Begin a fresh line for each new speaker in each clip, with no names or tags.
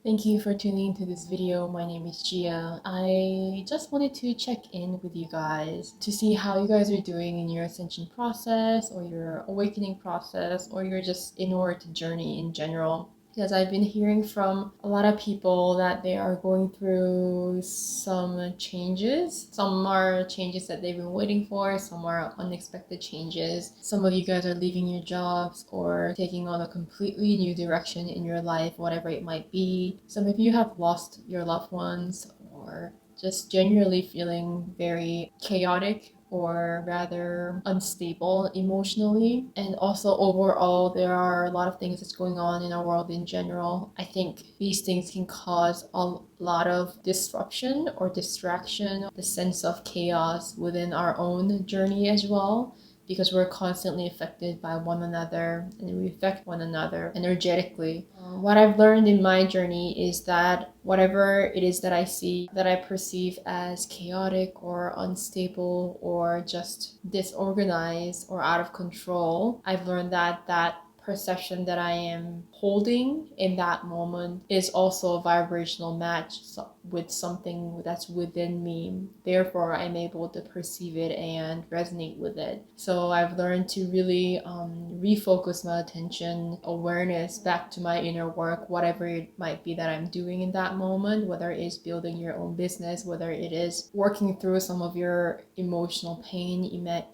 Thank you for tuning into this video. My name is Gia. I just wanted to check in with you guys to see how you guys are doing in your ascension process or your awakening process or your just inward journey in general. Because I've been hearing from a lot of people that they are going through some changes. Some are changes that they've been waiting for, some are unexpected changes. Some of you guys are leaving your jobs or taking on a completely new direction in your life, whatever it might be. Some of you have lost your loved ones or just generally feeling very chaotic or rather unstable emotionally. And also overall, there are a lot of things that's going on in our world in general. I think these things can cause a lot of disruption or distraction, the sense of chaos within our own journey as well, because we're constantly affected by one another and we affect one another energetically. What I've learned in my journey is that whatever it is that I see, that I perceive as chaotic or unstable or just disorganized or out of control, I've learned that that perception that I am holding in that moment is also a vibrational match with something that's within me. Therefore, I'm able to perceive it and resonate with it. So I've learned to really refocus my attention, awareness back to my inner work, whatever it might be that I'm doing in that moment, whether it is building your own business, whether it is working through some of your emotional pain,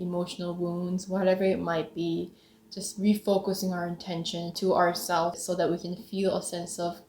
emotional wounds, whatever it might be. Just refocusing our intention to ourselves so that we can feel a sense of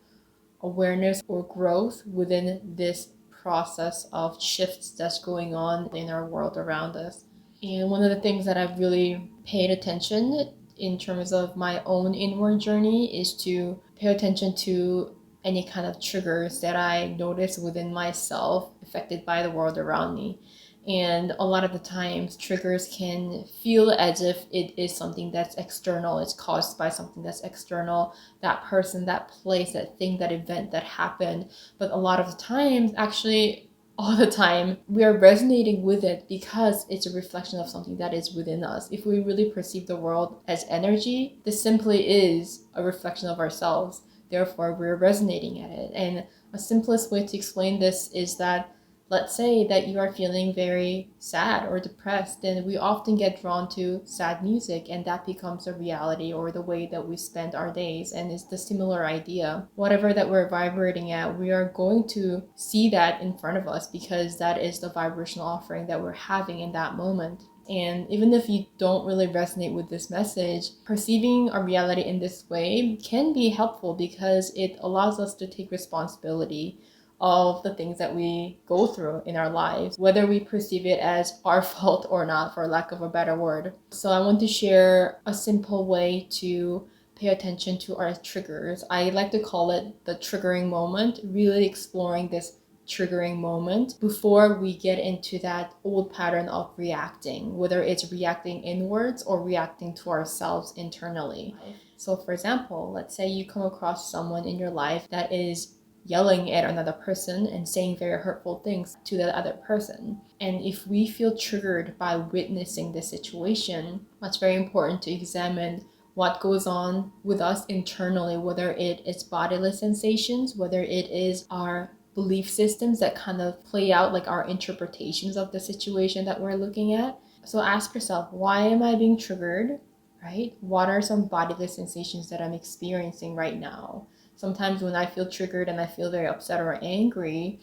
awareness or growth within this process of shifts that's going on in our world around us. And one of the things that I've really paid attention in terms of my own inward journey is to pay attention to any kind of triggers that I notice within myself affected by the world around me. And a lot of the times, triggers can feel as if it is something that's external. It's caused by something that's external, that person, that place, that thing, that event that happened. But a lot of the times, actually, all the time, we are resonating with it because it's a reflection of something that is within us. If we really perceive the world as energy, this simply is a reflection of ourselves. Therefore, we're resonating at it. And a simplest way to explain this is that let's say that you are feeling very sad or depressed, then we often get drawn to sad music and that becomes a reality or the way that we spend our days. And it's the similar idea. Whatever that we're vibrating at, we are going to see that in front of us because that is the vibrational offering that we're having in that moment. And even if you don't really resonate with this message, perceiving our reality in this way can be helpful because it allows us to take responsibility of the things that we go through in our lives, whether we perceive it as our fault or not, for lack of a better word. So I want to share a simple way to pay attention to our triggers. I like to call it the triggering moment, really exploring this triggering moment before we get into that old pattern of reacting, whether it's reacting inwards or reacting to ourselves internally. So for example, let's say you come across someone in your life that is yelling at another person and saying very hurtful things to the other person. And if we feel triggered by witnessing this situation, it's very important to examine what goes on with us internally, whether it is bodily sensations, whether it is our belief systems that kind of play out like our interpretations of the situation that we're looking at. So ask yourself, why am I being triggered? Right? What are some bodily sensations that I'm experiencing right now? Sometimes when I feel triggered and I feel very upset or angry,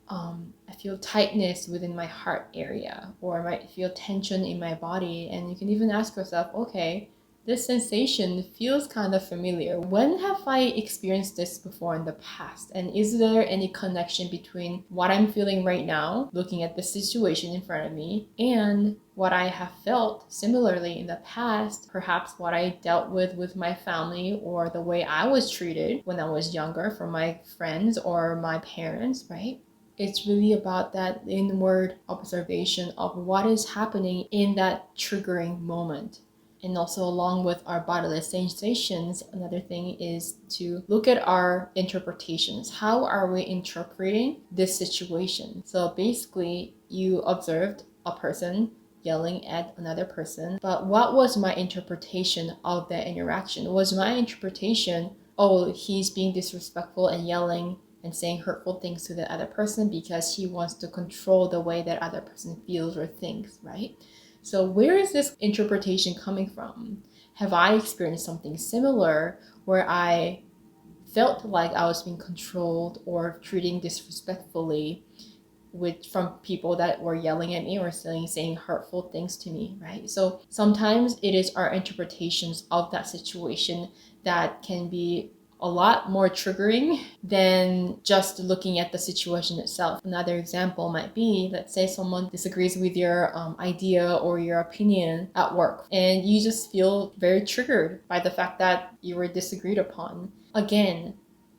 I feel tightness within my heart area, or I might feel tension in my body. And you can even ask yourself, okay, this sensation feels kind of familiar. When have I experienced this before in the past? And is there any connection between what I'm feeling right now, looking at the situation in front of me, and what I have felt similarly in the past, perhaps what I dealt with my family or the way I was treated when I was younger from my friends or my parents, right? It's really about that inward observation of what is happening in that triggering moment. And also along with our bodily sensations, another thing is to look at our interpretations. How are we interpreting this situation? So basically, you observed a person yelling at another person, but what was my interpretation of that interaction? Was my interpretation, oh, he's being disrespectful and yelling and saying hurtful things to the other person because he wants to control the way that other person feels or thinks, right? So where is this interpretation coming from? Have I experienced something similar where I felt like I was being controlled or treating disrespectfully from people that were yelling at me or saying hurtful things to me, right? So sometimes it is our interpretations of that situation that can be a lot more triggering than just looking at the situation itself. Another example might be, let's say someone disagrees with your idea or your opinion at work, and you just feel very triggered by the fact that you were disagreed upon. Again,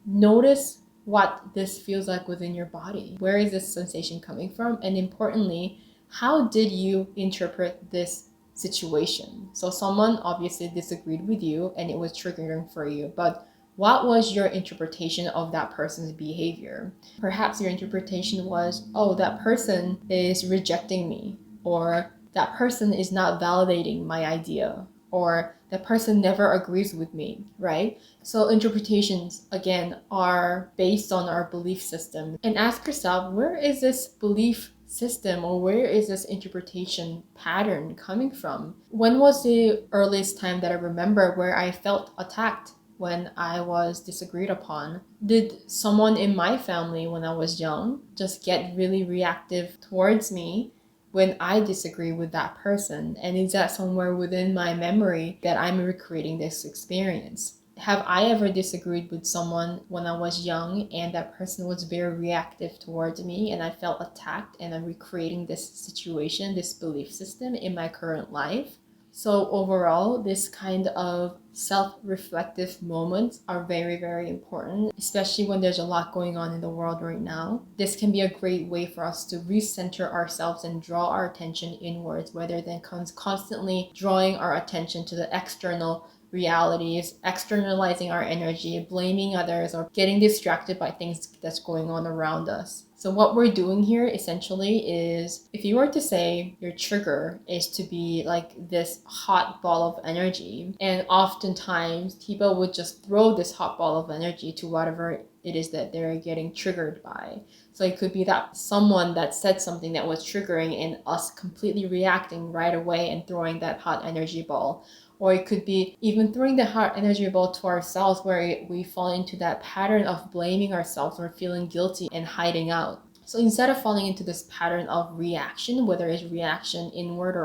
notice what this feels like within your body. Where is this sensation coming from? And importantly, how did you interpret this situation? So someone obviously disagreed with you and it was triggering for you, but what was your interpretation of that person's behavior? Perhaps your interpretation was, oh, that person is rejecting me, or that person is not validating my idea, or that person never agrees with me, right? So interpretations, again, are based on our belief system. And ask yourself, where is this belief system or where is this interpretation pattern coming from? When was the earliest time that I remember where I felt attacked when I was disagreed upon? Did someone in my family when I was young just get really reactive towards me when I disagree with that person? And is that somewhere within my memory that I'm recreating this experience? Have I ever disagreed with someone when I was young and that person was very reactive towards me and I felt attacked and I'm recreating this situation, this belief system in my current life? So overall, this kind of self-reflective moments are very, very important, especially when there's a lot going on in the world right now. This can be a great way for us to recenter ourselves and draw our attention inwards, rather than constantly drawing our attention to the external realities, externalizing our energy, blaming others, or getting distracted by things that's going on around us. So what we're doing here essentially is, if you were to say your trigger is to be like this hot ball of energy, and oftentimes people would just throw this hot ball of energy to whatever it is that they're getting triggered by. So it could be that someone that said something that was triggering and us completely reacting right away and throwing that hot energy ball. Or it could be even throwing the hot energy ball to ourselves, where we fall into that pattern of blaming ourselves or feeling guilty and hiding out. So instead of falling into this pattern of reaction, whether it's reaction inward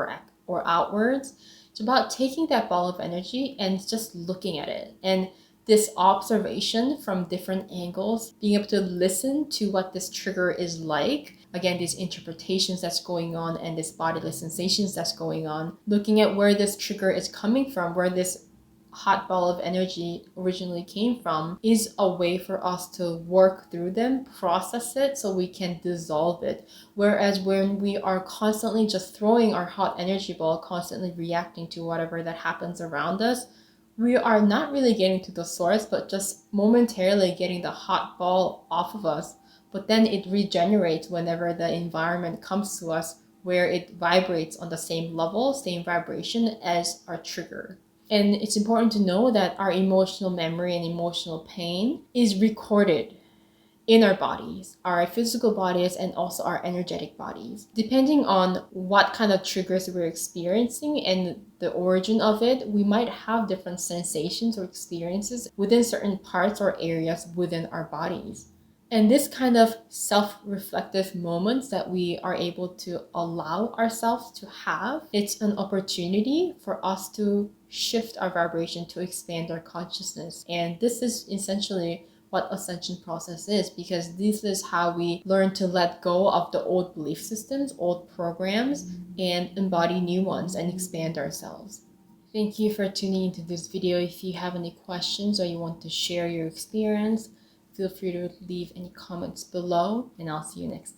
or outwards, it's about taking that ball of energy and just looking at it. And this observation from different angles, being able to listen to what this trigger is like. Again, these interpretations that's going on and this bodily sensations that's going on. Looking at where this trigger is coming from, where this hot ball of energy originally came from, is a way for us to work through them, process it so we can dissolve it. Whereas when we are constantly just throwing our hot energy ball, constantly reacting to whatever that happens around us, we are not really getting to the source, but just momentarily getting the hot ball off of us. But then it regenerates whenever the environment comes to us, where it vibrates on the same level, same vibration as our trigger. And it's important to know that our emotional memory and emotional pain is recorded in our bodies, our physical bodies, and also our energetic bodies. Depending on what kind of triggers we're experiencing and the origin of it, we might have different sensations or experiences within certain parts or areas within our bodies. And this kind of self-reflective moments that we are able to allow ourselves to have, it's an opportunity for us to shift our vibration, to expand our consciousness. And this is essentially what ascension process is, because this is how we learn to let go of the old belief systems, old programs, and embody new ones and expand ourselves. Thank you for tuning into this video. If you have any questions or you want to share your experience, feel free to leave any comments below, and I'll see you next time.